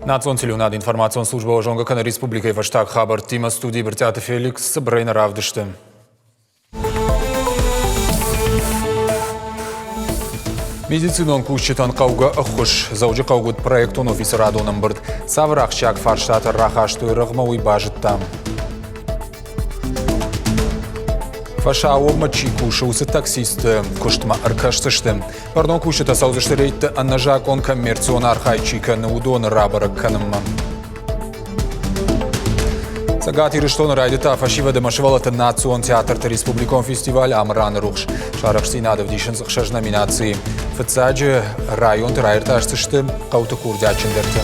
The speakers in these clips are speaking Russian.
Национ телеунад информацион служба Жонгакана Республика Ваштак Хабар Тима студии Бертята Феликс Брейна Равдышты. Медицинон кушчетан қауға ұқыш. Заужы қауғыд проектон офисі радоным бірд. Савырақ шак фарштаты рахашты рығма уйбажыттам. Фаша обмачи кушаусы таксисты, куштма аркаштышты. Пардон кушета саузышты рейтті аннажак он коммерцион архайчика на удоны рабарак канымма. Сагати Риштон райдыта фашива демашевалата национ театрта республикон фестиваль Амран Рухш. Шарахшти надо в дишен захшаж номинации. Фацаджи район райрташцышты қауты курдячындырты.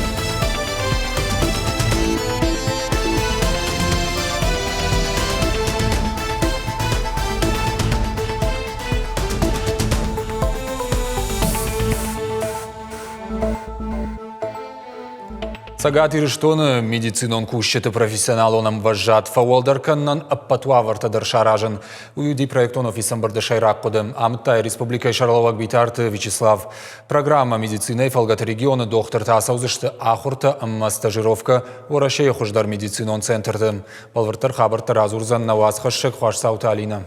Сагати Риштон медицинон кушчеты профессионалоном вожат фауалдарканнан аппатуаварта даршаражен. Уюди проектон офисом бардашайрак кодем. Амтай республика Шарловак битарты Вячеслав. Программа медицины фалгата региона доктор Тасаузышты ахурта амма стажировка орашей хуждар медицинон центрды. Балвартар хабарта разурзан навазхашек хвашсаута Алина.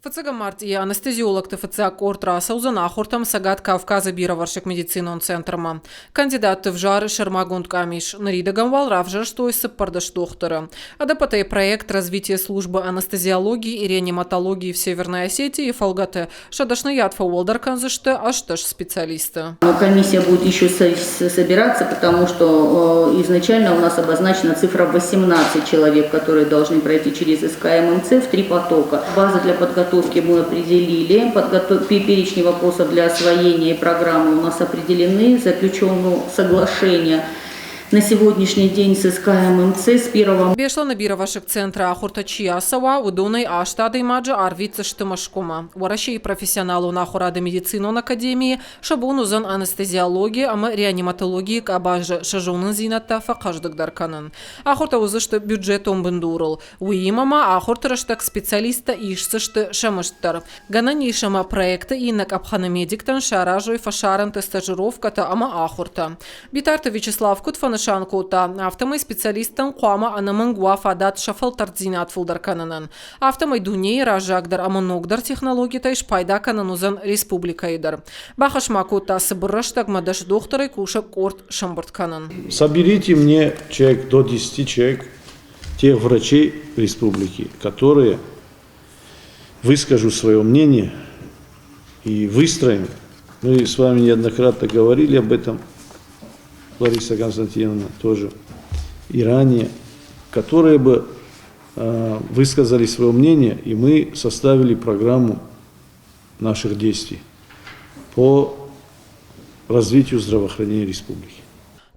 ФЦГ Марти анестезиолог ТФЦ Кортра Саузан Ахуртам Сагат Кавказа Бираваршек медицинон центрма. Кандидат в жары Шармагунд Камиш Нарида Гамвал Равжар что из пардаш доктора. Адапатай проект развития службы анестезиологии и реаниматологии в Северной Осетии и Фалгате Шадашнаят Фауалдар Канзыште Ашташ специалиста. Комиссия будет еще собираться, потому что изначально у нас обозначена цифра 18 человек, которые должны пройти через СКММЦ в 3 потока. База для подготовки мы определили, перечни вопросов для освоения программы у нас определены, заключено соглашение на сегодняшний день с СКММЦ с 1 Бешла на Биравашек центра Ахуртачия Сава, удуной Аштады Маджа Арвица Штымашкума. Вараши профессионалу на Ахурады медицинон академии, шабунузан анестезиологии, ама реаниматологии кабажа шажунын зината факаждык дарканын. Ахурта узышты бюджетом бындурыл. Уимама Ахуртараштак специалиста ишсышты шамыштар. Гананишама проекта инак абханамедиктан шаражой фашаранты стажировката ама Ахурта. Битарта Вячеслав Кутфан Шанкота автомой специалистан Куама Анамангуа Фадат Шафалтардзинат Фулдаркананан. Автомой Дуней Ражагдар Аманогдар технологии тайш пайда кананузан республикайдар. Бахашмакота Сабраштаг Мадаш докторы Куша Корт Шамбартканан. Соберите мне человек до 10 человек, тех врачей республики, которые выскажут свое мнение и выстроим. Мы с вами неоднократно говорили об этом. Лариса Константиновна тоже, и ранее, которые бы высказали свое мнение, и мы составили программу наших действий по развитию здравоохранения республики.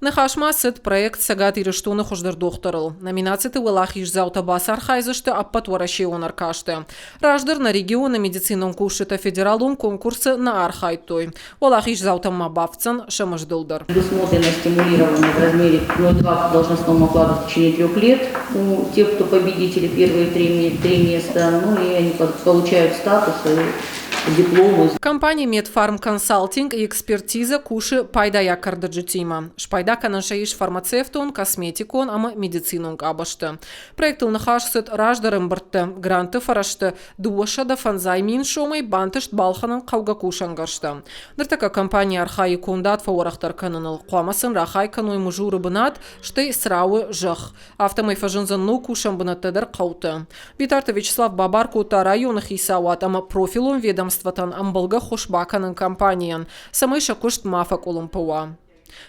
Нахашма сет проект Сагати Риштона хуждар докторыл. Номинацияты Валахиш заута басар хайзышты аппат варашион аркашты. Раждар на региона медицинон кушета федералун конкурсы на архайтой. Валахиш заута мабавцан шамаждылдар. Предусмотрено стимулирование в размере 0,2 должностного оклада в течение 3 лет у тех, кто победители первые 3 места, ну и они получают статус и дипломы. Компания Медфарм Консалтинг и экспертиза куши пайдая кардаджитима. Шпайда канашаиш фармацевтон, косметикон, ама медицинон абашты. Проект нахашсет раждарым быртты, гранты фарашты, дуашада фанзаймин шомай бантышт балханын қауға кушангаршты. Дыртака компания архай кондат фаурахтар каныныл. Қуамасын рахай каной мужуры бынат, шты срауы жах. Автомай фажынзан ну кушан бынаттыдар қауты. Битарта Вячеслав Бабар кота районах исауат, ама профилон ведомстватан амбалга хошбаканын компаниян. Самай шакушт мафак олымпуа.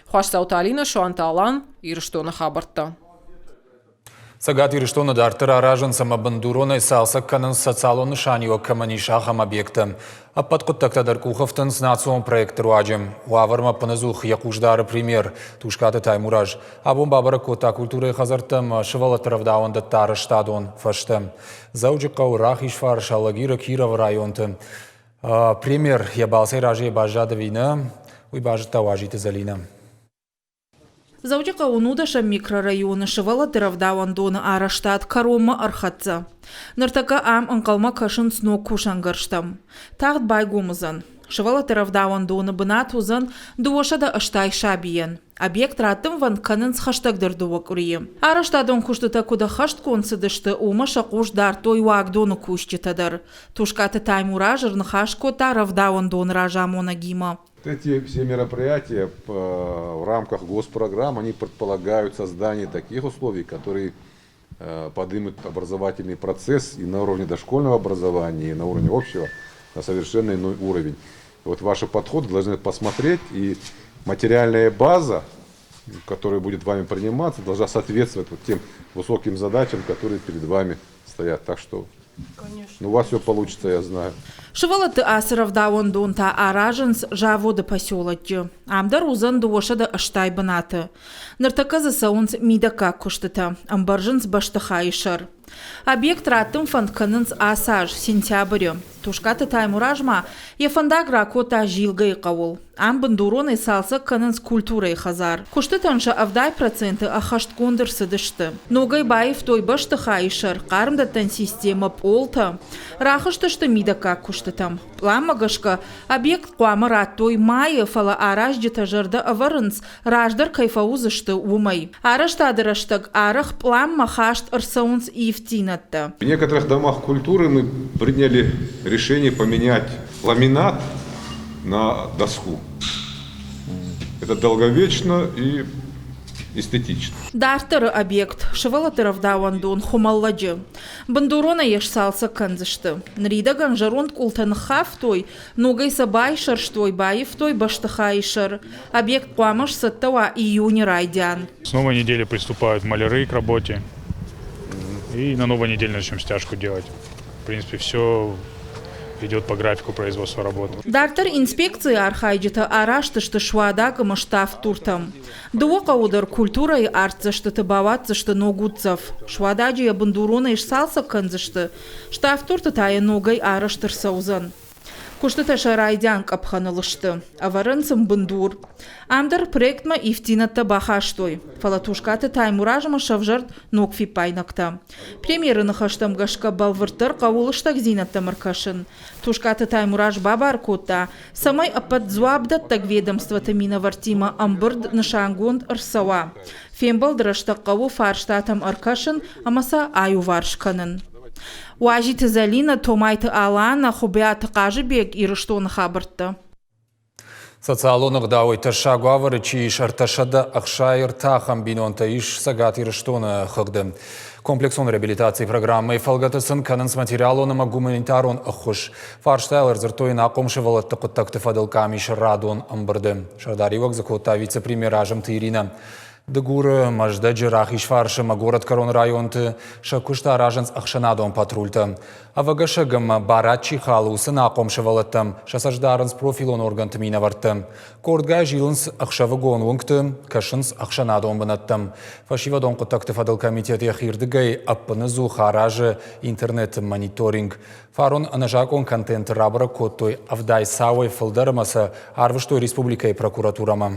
Хвашсаута Алина Шуанталан и Риштона Хабарта. Сагати Риштона дартыра ражын самабандурона и салсак канын социалон шанио каманишахам объекта. А подкоттактадар куховтын с национ проект руаджем. Уаварма паназух якуждары пример. Тушкаты таймураж. А бомбабара кота культура и хазартам шывалатыравдаон даттары штадон фаштам. Зауджика урах ишфар шалагира Киров районты. Пример ябалсай ражи бажада вина. Уй бажата важите залина. Заудика унудаша микрорайоны шывала дыравдауан доны араштат карома архатца. Ныртака ам анкалма кашын сно кушангарштам. Тағд байгомызан. Шывала тыравдауан доны бынат узын дуошада аштай шабиен. Объект раттым ван канын хаштагдыр дуак урие. Араштадон куштыта куда хашт консыдышты ума шакуш дар той уак доны кущитадыр. Тушкаты таймуражыр нхашко таравдауан дон ражамона гима. Эти все мероприятия в рамках госпрограмм, они предполагают создание таких условий, которые поднимут образовательный процесс и на уровне дошкольного образования, и на уровне общего на совершенно иной уровень. Вот ваши подходы должны посмотреть, и материальная база, которая будет вами приниматься, должна соответствовать вот тем высоким задачам, которые перед вами стоят. Так что у вас все получится, я знаю. Шывалаты асыравдауан донта аражынс жаводы поселатчы. Амдар узан дуошада аштай бынаты. Ныртаказы саунс мидака куштыта. Амбаржынс баштыхайшар. Объект раттым фантканынс асаж сентябрь. Тушкаты таймуражма ефандагра кота жилгай қавыл. Ам бандуроны салса канынс культурай хазар. Куштытанша авдай проценты ахашт кондырсы дышты. Ногай баев той баштыхайшар. Қарымдаттан система полта. Рахыштышты мидака куштытам. Пламагашка объект қуамы раттой майы фала араж детажырды аварынс раждар кайфаузышты умай. Араштадыраштаг арах пламма хашт арсаунс ифтинатта. В некоторых домах культуры мы приняли решение поменять ламинат на доску. Это долговечно и эстетично. Дартыры объект шывалатыравдауан дон хумалладжы. Бандурона еш салса канзышты. Нрида ганжарон култан хафтой, ногай сабайшар штой баевтой баштыхайшар. Объект памаш саттава июня райдян. С новой недели приступают маляры к работе. И на новой неделе начнем стяжку делать. В принципе, все идет по графику производства работы. Дартыр инспекции архайджита араштышты швадага маштаф туртам. Дуока удар культура и артзашты баватзашты ногутцев. Швададжи я бандурона иш салса канзашты. Штаф турта тая ногай араштыр саузан. Куштыта шарайдян капханылышты. Аварынсым бандур. Амдар проектма ифтинатта бахаштой. Фалатушкаты таймуражыма шавжарт нокфи пайнакта. Премьеры нахаштам гашка балвыртыр кавулыштак зинатта маркашын. Тушкаты таймураж бабар кота. Самай ападзуабдаттак ведомствата мина вартима амбырд нышангунд арсава. Фембалдыраштак каву фарштатам аркашын амаса аю варшканын. Уажиты залина томайты алана хубят кажыбек ирыштон хабыртты. Социалонық дауы ташагу авары чии шарташада ақшайыр тахам бинонта иш сагат ирыштоны хыгды. Комплексон реабилитации программы фалгатысын канынс материалоныма гуманитарон ахуш. Фарштайлер зыртойын ақомшывалы тұқыттақты фадылками шырадон амбырды. Шардаривок закота вице-премьер ажым Ирина. Дыгуры мажда джирахиш фаршыма город Корон районты шакушта ражанс ахшанадон патрульты. Авагашагым барачи халусын ақомшывалыттым. Шасаждарынс профилон органты минаварты. Кордгай жилынс ахшавыгон вунгты, кашынс ахшанадон бынаттым. Фашивадон құттақты фадыл комитет яхирдыгай аппыны зухаражы интернет мониторинг. Фарон анажакон контент рабыра коттой авдай савой фылдарымасы арвыштой республикой прокуратурама.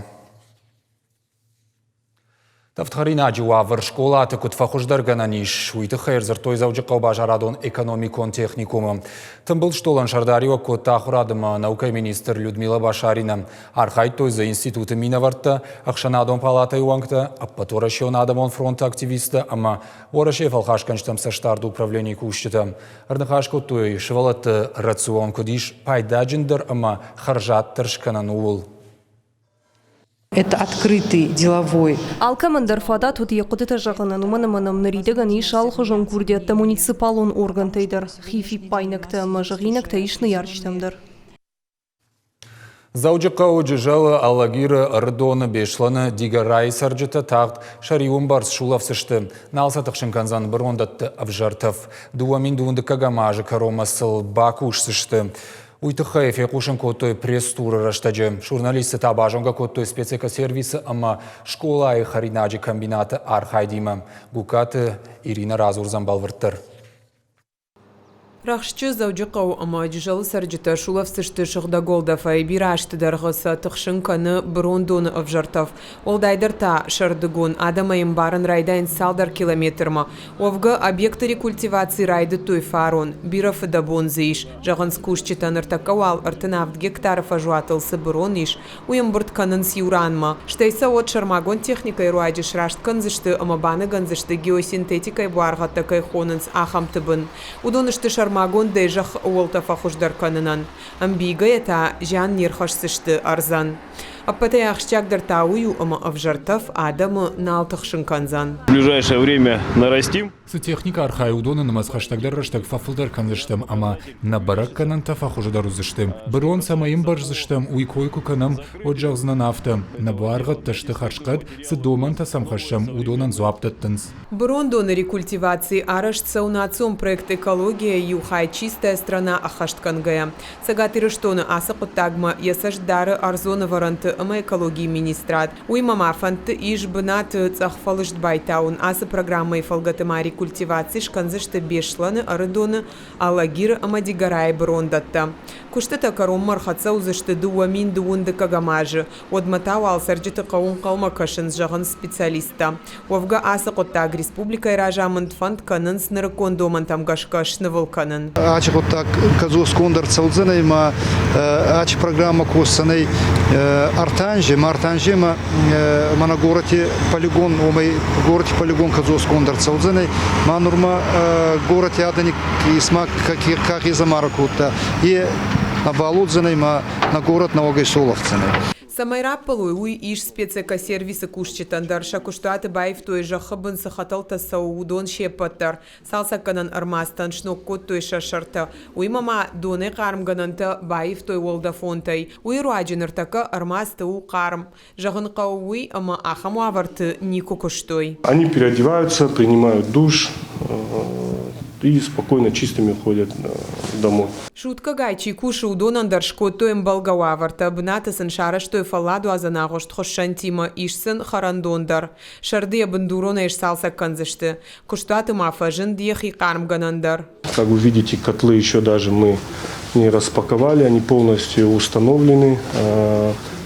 Тавтхарина джуавар школа текут фахуждаргананиш уйты хайр зыртой заужықау бажарадон экономикон техникумы. Тымбыл штолан шардарио котта хурадыма наука министр Людмила Башарина. Архайт той за институты минаварта, ақшанадон палата юангта, аппатора шионадамон фронта активиста, ама уараше фалхашканштам саштарды управление кущита. Арнахашко той шывалаты рацион кодиш пайдаджиндер, ама харжат тыршканан уул. Это открытый деловой. Алкамандар фада тут якутыта жағынан уманаманам наридаган иш алхожон курдиятта муниципалон органтайдар. Хифи пайнакта мажагинакта ишны ярчтамдар. Заужыққа өджіжалы аллагиры ырдоны бешланы дигарай сарджыта тағд шариуын барс шулавсышты. Налсатық шынканзан бір ондатты авжартов. Дуамин дуынды кагамажы каромасыл бакушсышты. Уйтыхаев якушын коттой пресс-туры раштаджы. Журналисты табажонга коттой спецэко-сервисы, ама школа и харинаджи комбинаты архайдима. Гукаты Ирина Разурзан балвырттыр. Рахшчы заудžiqau амаджжалы сарджыта шулавсышты шыгда голдафай бирашты дарғысы тұқшынканы брондоны авжартав. Олдайдар та шардыгон адамайым барын райдайн салдар километрма. Овга объекты рекультивации райды той фарон. Бирафы да бонзыиш. Жағын скушчитан ыртакауал ыртынавд гектаров ажуатылсы брониш. Уем бұртканын сиуранма. Штайса от шармагон техникай руайджиш раштканзышты амабаны ганзышты геосинтетикай буарғаттакай хонынс ахамтыбын. Удонышты шармагон дежах уолтафа хуждарканынан. Амбигая та жан нерхашсышты арзан. Аппатай ахщагдар таую ама авжартав адамы налтахшынканзан. В ближайшее время нарастим. Техника архай удоны намазхаштагдар раштаг фафылдар канзыштым, ама на барак канан тафа хуждар узыштым. Брон самайым барзыштым, уйкойку канам оджагзна нафтам. На буаргат ташты харшкад сы доман тасам хашам удонан зуаптаттынс. Брон доны рекультивации арашца у национ проект экология юхай чистая страна ахашткангая. Сагатыры штоны асақы тагма ясаждары арзоны варанты ама экологии министрат. Уймама фанты иш бынаты цахфалышт байтаун асы программы фалгатыма рекультивации шканзышты бешланы арыдоны алагир амадигарай брондатта. Куштата каром мархаца узышты дуамин дуунды кагамажы. Одматау алсарджыты қауын қалма кашын жағын специалиста. Овга асық оттаг республика иражамын фанд канын сныры кондоман тамгашка шнывыл канын. Ачық оттаг казус кондар цаудзынай ма ач программа косанай артанжи ма мана городе полигон омай городе полигон казус кондар цаудзынай ма нурма городе аданик исма как изамара кутта и на балудзынай ма на город Новогай Соловцынай. Самайраппалуй уй иш спецэка сервисы кушчитандар шакуштаты байв той жахыбын сахаталта саудон шепаттар. Салсаканан армастан шноккот той шашарта. Уй мама доны қармгананта байв той волдафонтай. Уй руаджиныртака армасты у қарм. Жағынқа уй ама ахаму аварты нику куштой. Они переодеваются, принимают душ и спокойно чистыми ходят домой. Шутка гайчи куши удонандар шкоттоем балгауаварта бнатасын шараштой фаладу азанагошт хошшантима ишсын харандондар. Шарды бандурона иш салса канзышты. Куштаты мафажын диехи кармганандар. Как вы видите, котлы еще даже мы не распаковали, они полностью установлены,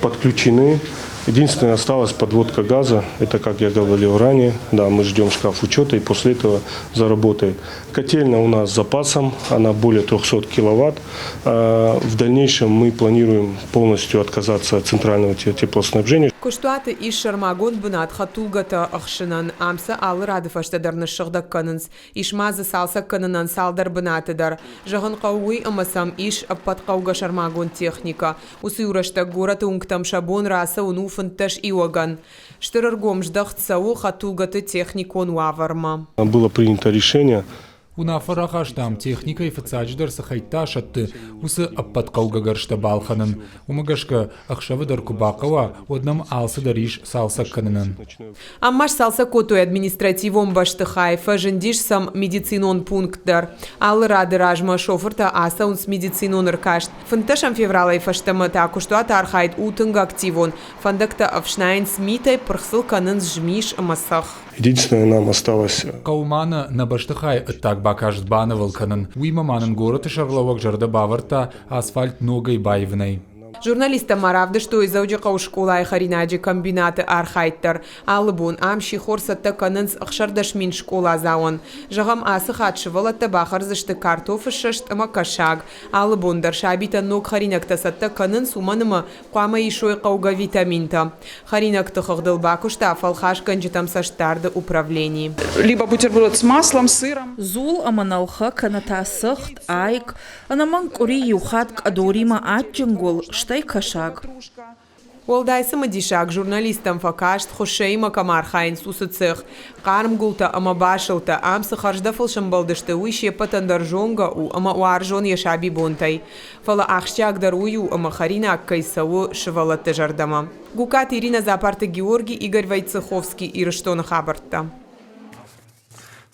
подключены. Единственное, осталась подводка газа, это, как я говорил ранее, да, мы ждем шкаф учета и после этого заработает. Котельная у нас с запасом, она более 300 киловатт. В дальнейшем мы планируем полностью отказаться от центрального теплоснабжения. Куштуаты иш шармагон бынат хатулгата ахшынан амса алы радыфаштадарны шыгдак канынс. Иш мазы салса канынан салдар бынатыдар. Жағын қауый амасам иш аппатқауга шармагон техника. Усы урашта гораты унктам шабон раса уну фынташ иоган. Штырыргом ждахт сау хатулгаты техникон уаварма. Было принято решение. Унафарахаштам техника и фацадждар сахайташатты, усы аппаткаугагаршта балханын, умагашка ахшавадар кубакава, однам алсы дариш салса канынын. Аммаш салса котой административом башты хайфа, жындиш сам медицинон пунктдар. Аллы рады ражма шофырта аса унс медицинон ркашт. Фанташам февралай фаштама таку, что атархайт утынга активон. Фандакта авшнайн смитай прхсыл канын жмиш амасах. Единственное, нам осталось... Каумана на баштыхай оттак бакашт банывал канын. Уймаманын город и шарловак жарда баварта асфальт ногой байвной. Журналиста маравды, что из аудиока у школа и харинаджи комбинаты архайттар. Алыбун амши хорсатта канынс ахшардашмин школа заон. Жагам асы хатшывала табахар зашты картофы шашт ама кашаг. Алыбун даршабита ног харинакта сатта канынс уманыма қуама ишой қауга витаминта. Харинакта хагдылбаку штафал хашканджитам саштарды управлений. Либо бутерброд с маслом, сыром. Зул аманалха каната сахт айк. Анаман кури юхат кадорима атчингол. Штай кашаг. Олдайсы мадишаг журналистам факашт хошейма камархайн сусыцех. Карм гулта ама башылта амсы харждафыл шамбалдышты уйше патандаржонга у ама уаржон яшаби бонтай. Фала ахщагдар ую ама харина аккайсау шывалатты жардама. Гукат Ирина Запарта Георгий, Игорь Войцеховский и Рыштон Хабарта.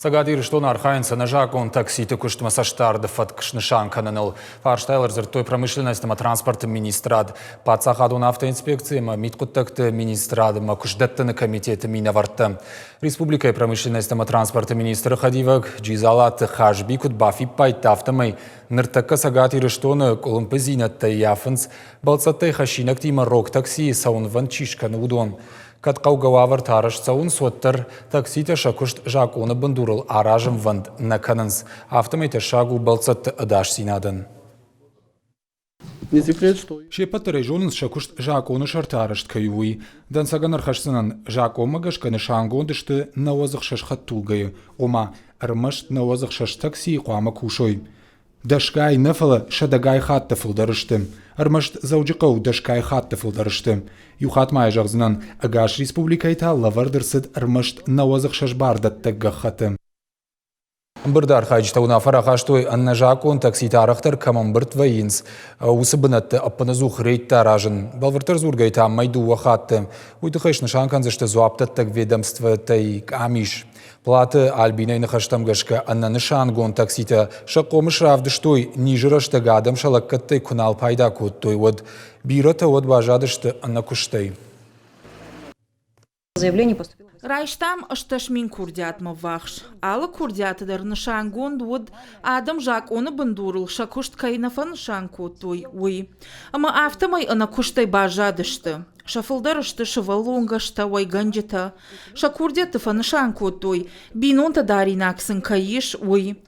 Сагадир штон архаинца на жакон такси тыкушт масаштар дефат кшнышан кананыл. Фарштайлер зер той промышленность ма транспорт министрад. Пацахадун автоинспекции ма миткуттакт министрад ма кушдеттен комитет минаварта. Республика и промышленность ма транспорт министр Хадивак джизалат хажби кут бафи пайт автомай. Ныртакка сагадир штон колумпезинат таяфенс. Балцаттай хашинак тима рок такси саун ванчишка нудон. Кат қаугауавар тарыш сауын соттыр таксита шакушт жакуны бандурыл аражым ванд наканынс. Автомейте шагу балцат ыдаш синадын. Шепат режонынс шакушт жакуны шартарышт каюй. Дан саганар хашсынан жакомагаш канышангондышты навозық шашхат тулгайы. Ома армашт навозық шаш такси қуама кушой. Дашкай нафала шадагай хатта фылдарыштым. Армашт заужиқау дашкай хатта фылдарыштым. Юхат май жағзынан агаш республикайта лавардырсыд армашт навозық шашбардат таггахатым. Бірдар хайджтауна фарахаштой анна жакон такси тарахтар камамбырт вайинс. Усыбынатты аппаназух рейт таражын. Балвартар зургайта майду вахаттым. Уйдыхайш нышанканзышты зуаптаттак ведомство тайк амиш. Платы Альбинай нахаштамгашка анна нышангон таксита шакомыш равдыштой нижырашты гадам шалаккаттай кунал пайда куттой вот бирата вот бажадышты анна куштай. Заявление поступило. Райштам шташмин курдят мавахш. Алла курдят дар нышангон вот Адам Жак оны бандурыл шакушт кайнафа нышанку той уй. Ама автомай ана куштай бажадышты. Шафылдарышты шывалонгашта вайганджета. Шакурдетты фанышанку той. Бинонта даринаксын каиш уй.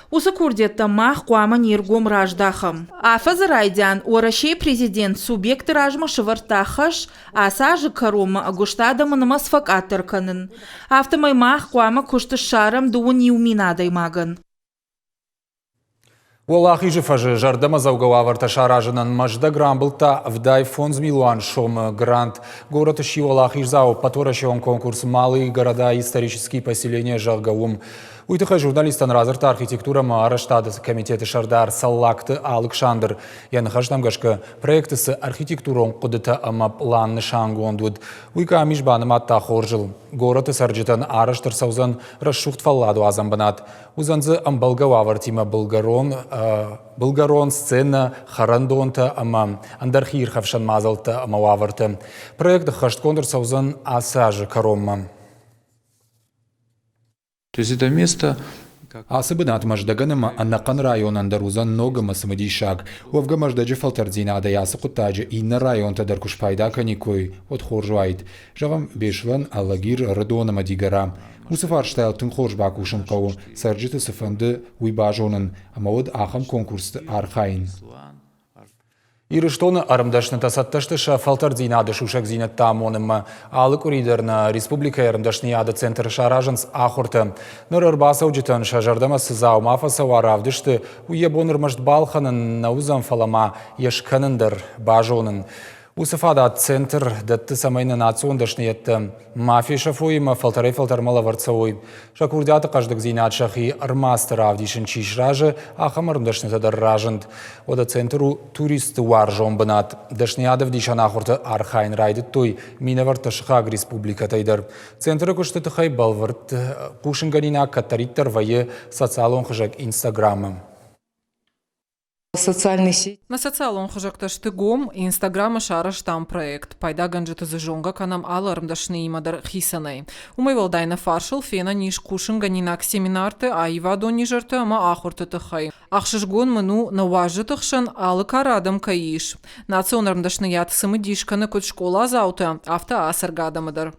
Усы курдетта мах куама нергом раждахам. Афазы райдян орашей президент субъекты ражма шывартахаш, асажы карома агуштадамы намасфак атырканын. Автомай мах куама кушты шарам дуын юминадай маган. Уолахи жифажы жардама заугаварта шаражынан мажда грамблта вдай фонд милуан шом грант. Город ищи Уолахи зау паторашон конкурс малые города и исторические поселения Жалгаум. Уйтыха журналистан разырта архитектура Маараштады комитеты Шардар Саллакты Александр. Янхаштам гашка проекты с архитектурон кудыта ама план нышангондуд. Уйка амишбаны матта хоржил. Город и сарджитан Араштар саузан расшухт фалладу азамбанат. Узанзы амбалгававар тима Bulgaron сцена харандонта ама андархир хавшан мазалта ама ваварта. Проект хашткондр саузан асажы каромма. То есть это место... Асыбынат маждаганама аннакан районан дарузан ногама самадишаг. Уавга маждаджи фалтардзина адаясы кутаджи инна район тадар кушпайда каникой от хоржуайт. Жавам бешван аллагир радонама дигара. Усыфарштайл тын хоржбак ушынкау. Сарджиты сыфанды уйбажонын. Амауд ахам конкурсты архайн. Ирыштоны арымдашны тасатташтыша фалтардзина ады шушак зинат тамоным. Алы куридерна республика арымдашны ады центр шаражынс ахурты. Ныр ырбаса уджитан шажардама сызау мафаса варавдышты. Уебоныр машт балханын наузан фалама ешканындар бажонын. Усыфада центр датты самайны национдашны етті. Мафия шафуйма фалтармала варцауй. Шакурдяты каждык зинат шахи армастыр авдишын чишражы, ахам арымдашны тадар ражынд. Ода центру туристы варжон бынат. Дашны адов дишан ахурты архайн райды той, минаварты шхаг республика тайдар. Центры күшті тыхай балварт, кушынганина катариттар вайы социалон хыжак инстаграмым. Социальные сети. На социалон хожакта штыгом и инстаграма шараштам проект. Пайда ганджета зажонга канам алармдашны имадар хисанай. Умай валдайна фаршал фена ниш кушын ганинак семинарты, а ивадо нижарты ама ахурты тыхай. Ахшышгон мыну на важы тыхшан алы карадам каиш. Национармдашны ят сымыдишканы кут школа зауты, авто асаргадамыдар.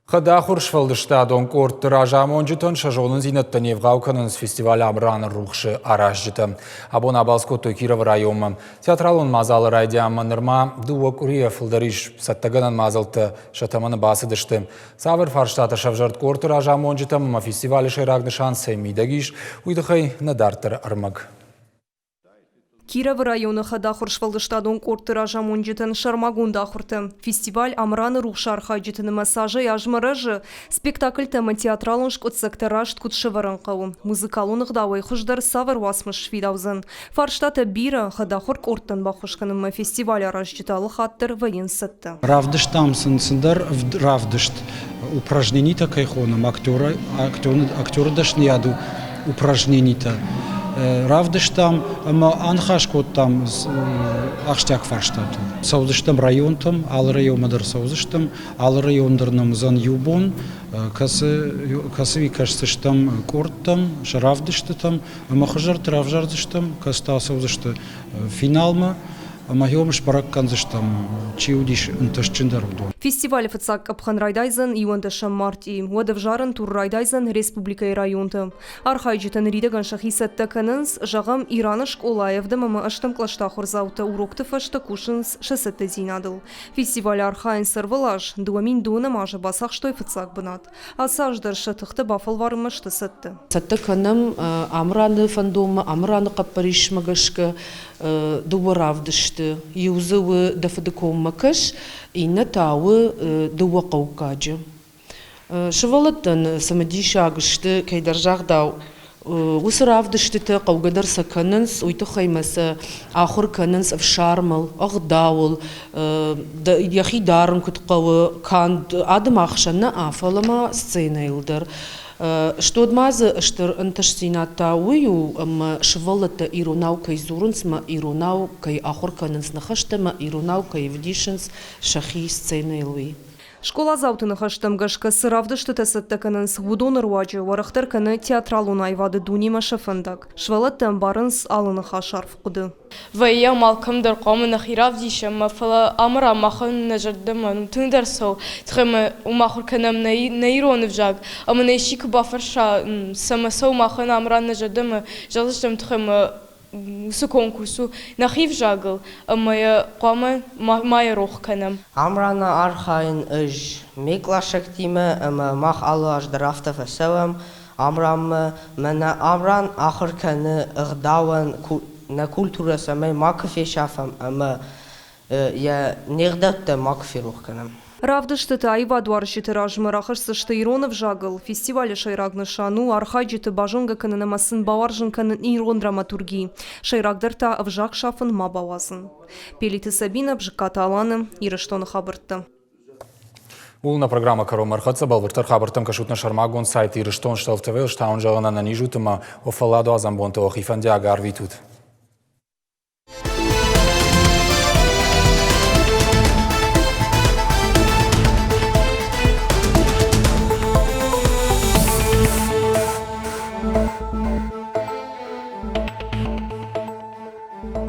Хадахур швалдыштадон корт ражамонжитон шажонын зинатта невгауканын с фестиваля Амраны рухшы аражжита. Абон абалско Тойкиров райома. Театралон мазалы райдяма нырма дуа курия фылдариш саттаганан мазалты шатаманы басыдышты. Савыр фарштата шавжарт корт ражамонжита ма фестивалі шайрагны шансы мидагиш уйдыхай надартыр армаг. Киров районы хадахур швалдыштадон корттыра жамонжитын шармагун дахурты. Фестиваль амраны рухшарха житыны массажы яжмаражы. Спектакль тема театралын шкотсекторашт кутшеварынқау. Музыкалуных давай хуждар савар васмыш видаузын. Фарштата бира хадахур корттан бахушканым фестиваль аражжиталы хаттыр воен сытты. Равдыштам сынсындар равдышт упражнений такайхоном актеры дашны яду упражнений-то. Равдыштам, анхашкот там ахштяк фарштату. Саудыштам районтам, ал райондар саудыштам, ал райондарным зан юбон, касы кашсыштам корттам, шаравдыштам, махажар травжардыштам, каста саудышты финалма. Магиомыш баракканзыштам чиудиш унташчындарудон. Фестиваль фацак апхан райдайзен иванташам марти. Уадав жарын тур райдайзен республика районты. Архайджитан ридаган шахисатта канынс жағам Иранышк Олаевда мама аштам клаштахур заута урокты фашта кушынс шасатта зинадыл. Фестиваль архайн сарвалаш дуамин дуна мажа басах штой фацак банат. Асаждар шатыхты бафал варымашты сатты. Сатта каным амраны фандома, амраны капариш магашка дуаравдышты. Юзывы дафадыком макаш и натавы дуакаукаджи. Шывалаттан самадишагышты кайдаржагдау усыравдышты та каугадар саканынс уйтухаймасы ахур канынс авшармал агдауыл яхи дарын куткавы канд адым ахшана афалама сцена илдар. Что адмазы штыр анташсината ую швалата ирунау кай зурунсма ирунау кай ахурканынс нахаштама ирунау кай вдишенс шахи сцена илуи. Школа заутыны хаштам гашка сыравдышты тасаттаканынс вудон руаджы варахтар каны театралун айвады дунима шафандак. Швалаттан барынс алыны хашарф куды. Вая малкамдар қомына хиравдиша мафала амра махан нажардама тундарсо тхема умахур канам наиронов жаг ама наишик бафарша самасо махан амра нажардама жалыштам тхема с конкурсу нахив жагл ама қома майя рох канам амрана архайн ыж мекла шактима ама мах алаш драфтов асалам амрам мана амран ахыр каны ырдауан на культура самай макафе шафам ама я нердатта макафе рухканам. Равдышты айва дуарщиты ражмарахышсы Иронов жагыл. Фестиваль шайрагны шану архайджиты бажонга кананамасын баваржын канын ирон драматургии. Шайрагдарта авжак шафын мабавазын. Пелиты Сабина бжиката аланы ирыштоны хабыртты. Улна программа Каромар Хатса Балвартар Хабартам Кашутна Шармагон сайт ирыштон шталфтавел штаун жалана на нижутыма офаладо азамбонта охифандя агарвитут.